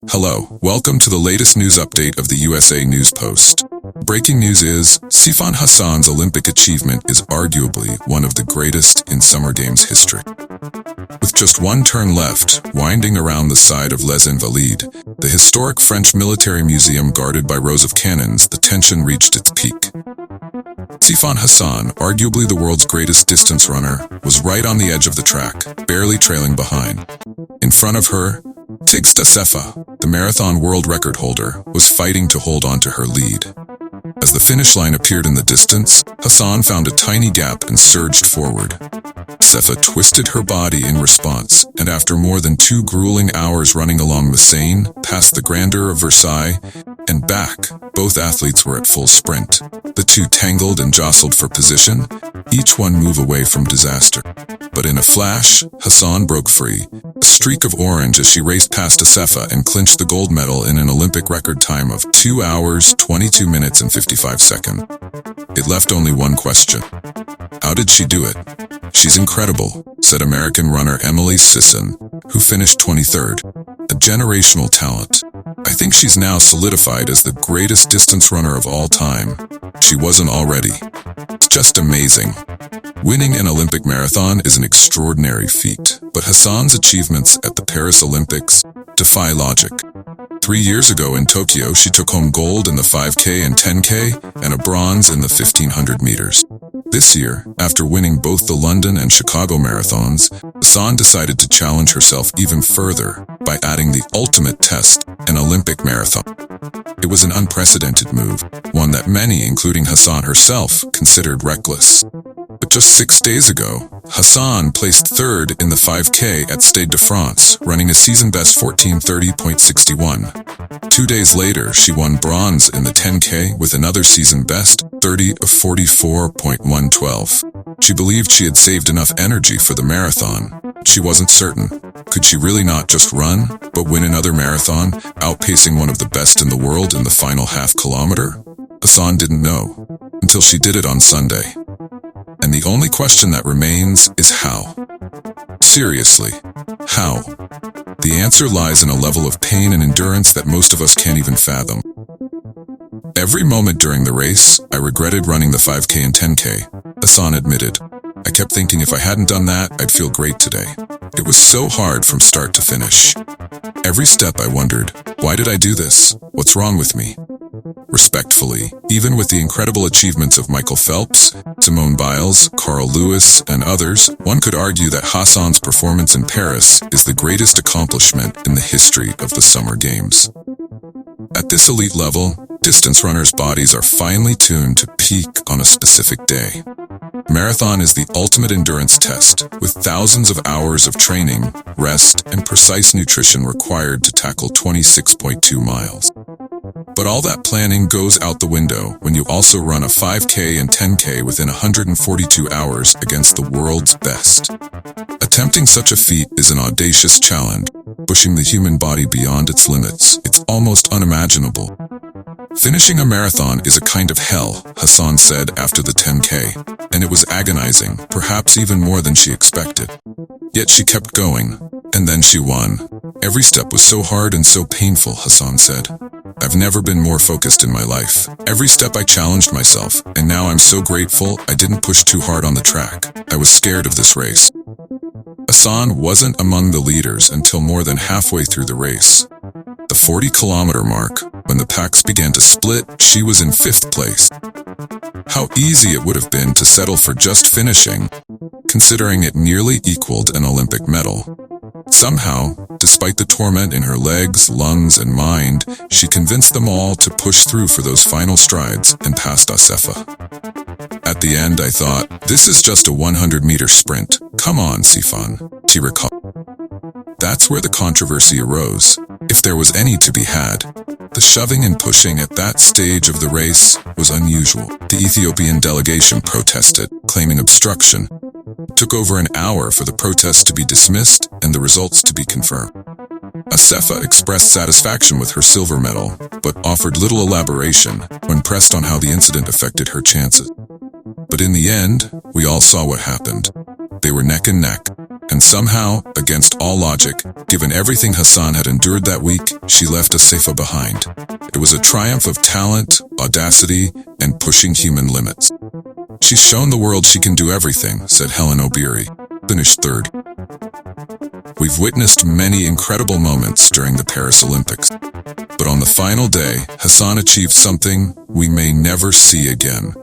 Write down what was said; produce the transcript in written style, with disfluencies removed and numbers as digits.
Hello, welcome to the latest news update of the USA News Post. Breaking news is, Sifan Hassan's Olympic achievement is arguably one of the greatest in Summer Games history. With just one turn left, winding around the side of Les Invalides, the historic French military museum guarded by rows of cannons, the tension reached its peak. Sifan Hassan, arguably the world's greatest distance runner, was right on the edge of the track, barely trailing behind. In front of her, Tigsta Sefa, the marathon world record holder, was fighting to hold on to her lead. As the finish line appeared in the distance, Hassan found a tiny gap and surged forward. Sefa twisted her body in response, and after more than 2 grueling hours running along the Seine, past the grandeur of Versailles, and back, both athletes were at full sprint. The two tangled and jostled for position, each one move away from disaster. But in a flash, Hassan broke free, a streak of orange as she raced past Sefa and clinched the gold medal in an Olympic record time of 2 hours, 22 minutes and 55 seconds. It left only one question. How did she do it? "She's incredible," said American runner Emily Sisson, who finished 23rd. A generational talent. "I think she's now solidified as the greatest distance runner of all time. She wasn't already. It's just amazing." Winning an Olympic marathon is an extraordinary feat, but Hassan's achievements at the Paris Olympics defy logic. 3 years ago in Tokyo, she took home gold in the 5K and 10K and a bronze in the 1500 meters. This year, after winning both the London and Chicago marathons, Hassan decided to challenge herself even further by adding the ultimate test, an Olympic marathon. It was an unprecedented move, one that many, including Hassan herself, considered reckless. But just 6 days ago, Hassan placed 3rd in the 5K at Stade de France, running a season-best 14:30.61. 2 days later, she won bronze in the 10K with another season-best 30 of 44.112. She believed she had saved enough energy for the marathon. She wasn't certain. Could she really not just run, but win another marathon, outpacing one of the best in the world in the final half kilometer? Hassan didn't know, until she did it on Sunday. And the only question that remains is how. Seriously, how? The answer lies in a level of pain and endurance that most of us can't even fathom. "Every moment during the race, I regretted running the 5K and 10K, Hassan admitted. "I kept thinking if I hadn't done that, I'd feel great today. It was so hard from start to finish. Every step I wondered, why did I do this? What's wrong with me?" Respectfully, even with the incredible achievements of Michael Phelps, Simone Biles, Carl Lewis, and others, one could argue that Hassan's performance in Paris is the greatest accomplishment in the history of the Summer Games. At this elite level, distance runners' bodies are finely tuned to peak on a specific day. Marathon is the ultimate endurance test, with thousands of hours of training, rest, and precise nutrition required to tackle 26.2 miles. But all that planning goes out the window when you also run a 5K and 10K within 142 hours against the world's best. Attempting such a feat is an audacious challenge, pushing the human body beyond its limits. It's almost unimaginable. "Finishing a marathon is a kind of hell," Hassan said after the 10K, and it was agonizing, perhaps even more than she expected. Yet she kept going, and then she won. "Every step was so hard and so painful," Hassan said. "I've never been more focused in my life. Every step I challenged myself, and now I'm so grateful I didn't push too hard on the track. I was scared of this race." Hassan wasn't among the leaders until more than halfway through the race. The 40-kilometer mark, when the packs began to split, she was in 5th place. How easy it would have been to settle for just finishing, considering it nearly equaled an Olympic medal. Somehow, despite the torment in her legs, lungs, and mind, she convinced them all to push through for those final strides and passed Sefa. "At the end, I thought, this is just a 100-meter sprint. Come on, Sifan," she recalled. That's where the controversy arose, if there was any to be had. The shoving and pushing at that stage of the race was unusual. The Ethiopian delegation protested, claiming obstruction. It took over an hour for the protest to be dismissed and the results to be confirmed. Sefa expressed satisfaction with her silver medal, but offered little elaboration when pressed on how the incident affected her chances. But in the end, we all saw what happened. They were neck and neck. And somehow, against all logic, given everything Hassan had endured that week, she left a Safa behind. It was a triumph of talent, audacity, and pushing human limits. She's shown the world she can do everything, said Helen Obiri, finished third. We've witnessed many incredible moments during the Paris Olympics. But on the final day, Hassan achieved something we may never see again.